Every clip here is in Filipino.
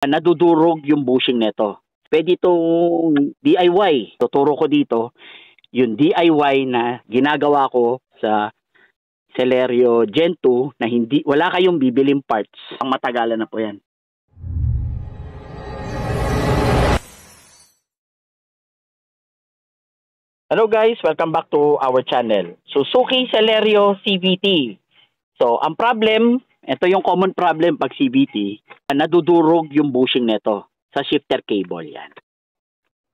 nadudurog yung bushing nito. Pwede itong DIY. Tuturo ko dito yung DIY na ginagawa ko sa Celerio Gen 2 na wala kayong bibiling parts. Ang matagalan na po yan. Hello guys, welcome back to our channel. Suzuki Celerio CVT. So, ang problem, ito yung common problem pag CVT, nadudurog yung bushing nito sa shifter cable yan.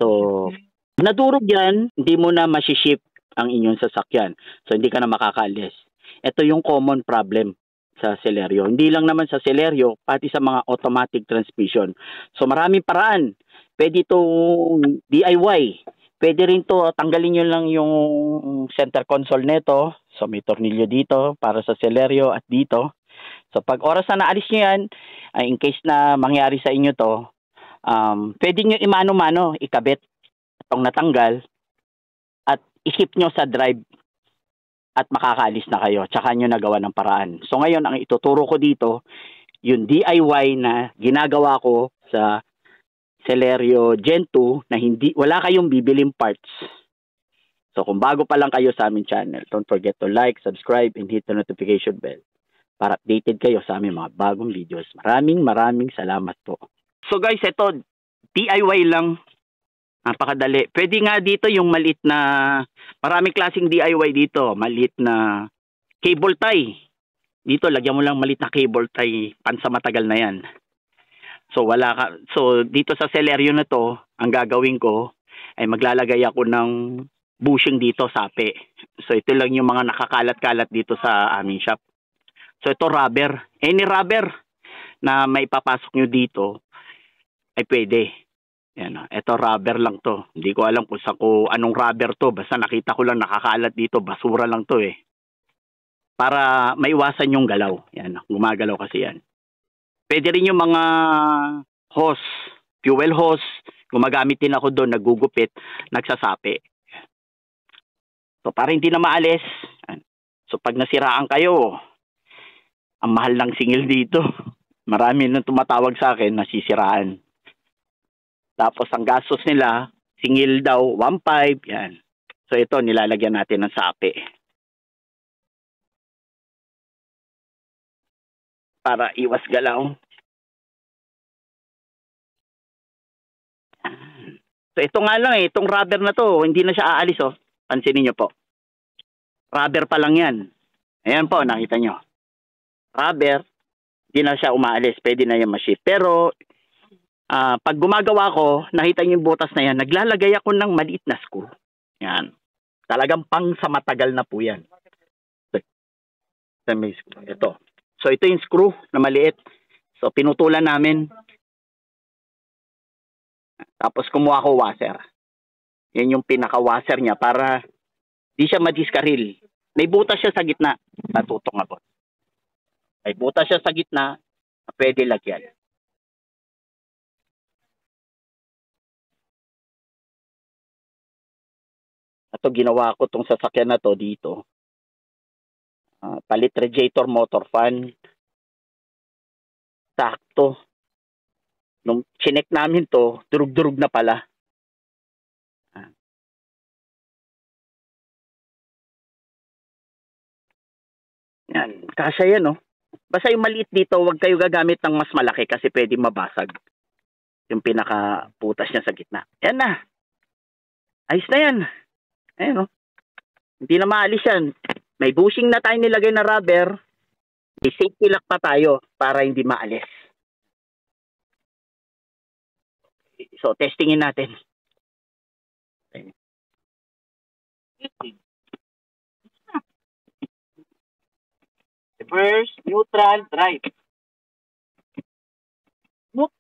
So, nadurog yan, hindi mo na masiship ang inyong sasakyan. So, hindi ka na makakaalis. Ito yung common problem sa Celerio. Hindi lang naman sa Celerio, pati sa mga automatic transmission. So, maraming paraan. Pwede itong DIY. Pwede rin to, tanggalin nyo lang yung center console nito. So, may tornilyo dito para sa Celerio at dito. So, pag oras na naalis nyo yan, in case na mangyari sa inyo to, pwede nyo imano-mano, ikabit itong natanggal at isip nyo sa drive at makakaalis na kayo. Tsaka nyo nagawa ng paraan. So, ngayon, ang ituturo ko dito, yung DIY na ginagawa ko sa Celerio Gen 2 na wala kayong bibiling parts. So kung bago pa lang kayo sa aming channel, don't forget to like, subscribe, and hit the notification bell para updated kayo sa aming mga bagong videos. Maraming salamat po. So guys, ito DIY lang. Napakadali. Pwede nga dito yung maliit na, maraming klaseng DIY dito. Maliit na cable tie. Dito lagyan mo lang maliit na cable tie, pansamatagal na yan. So dito sa Celerio na to, ang gagawin ko ay maglalagay ako ng bushing dito, sapi. So ito lang yung mga nakakalat-kalat dito sa aming shop. So ito rubber. Any rubber na may papasok nyo dito ay pwede. Yan, ito rubber lang to. Hindi ko alam kung anong rubber to. Basta nakita ko lang nakakalat dito. Basura lang to eh. Para maiwasan yung galaw. Yan, gumagalaw kasi yan. Pwede rin yung mga hose, fuel hose, gumagamit din ako doon, nagugupit, nagsasapi. So, para hindi na maalis. So, pag nasiraan kayo, ang mahal ng singil dito. Marami nang tumatawag sa akin, nasisiraan. Tapos, ang gastos nila, singil daw, 1.5, yan. So, ito, nilalagyan natin ng sapi. Para iwas galaw. So ito nga lang itong rubber na to, hindi na siya aalis oh. Pansinin niyo po. Rubber pa lang yan. Ayan po, nakita nyo. Rubber, hindi na siya umaalis, pwede na yung ma-ship. Pero, pag gumagawa ko, nakita nyo yung butas na yan, naglalagay ako ng maliit na screw. Yan. Talagang pang sa matagal na po yan. Ito. So, ito yung screw na maliit. So, pinutulan namin. Tapos, kumuha ko washer. Yan yung pinaka-washer niya para di siya madiskaril. May butas siya sa gitna. Natutong ako. May butas siya sa gitna na pwede lagyan. Ito, ginawa ko tong sasakyan na to dito. Palit radiator motor fan. Sakto. Nung chinek namin to, durug-durug na pala. Yan. Kasya yan, oh. Basta yung maliit dito, huwag kayo gagamit ng mas malaki kasi pwede mabasag. Yung pinaka-putas niya sa gitna. Yan na. Ayos na yan. Ayan, oh. Hindi na maalis yan. May bushing na tayo nilagay na rubber. May safety lock pa tayo para hindi maalis. So, testingin natin. Reverse, neutral, drive. Smooth.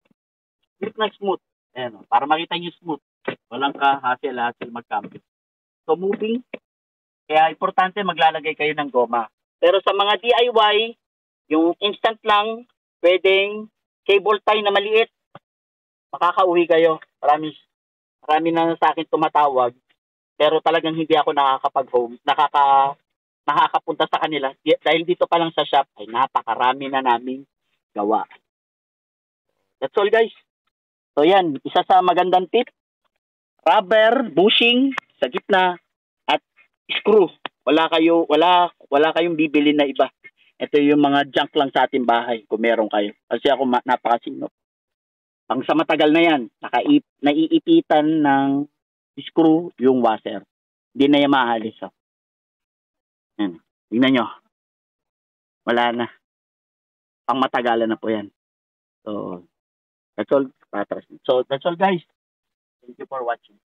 Smooth na smooth. Ayan, para makita nyo smooth. Walang ka-hassle mag-cambio. So, moving. Kaya importante maglalagay kayo ng goma. Pero sa mga DIY, yung instant lang, pwedeng cable tie na maliit. Makakauwi kayo. Marami na sa akin tumatawag. Pero talagang hindi ako nakakapag-home. Nakakapunta sa kanila. Dahil dito pa lang sa shop, ay napakarami na naming gawa. That's all guys. So yan, isa sa magandang tip, rubber bushing sa gitna at screw. Wala kayong bibili na iba. Ito yung mga junk lang sa ating bahay kung meron kayo. Kasi ako napakasino. Pang sa matagal na yan, naiipitan ng screw yung washer. Hindi na yan maalis. Oh. Yan. Tingnan nyo. Wala na. Pang matagalan na po yan. So, that's all. So, that's all guys. Thank you for watching.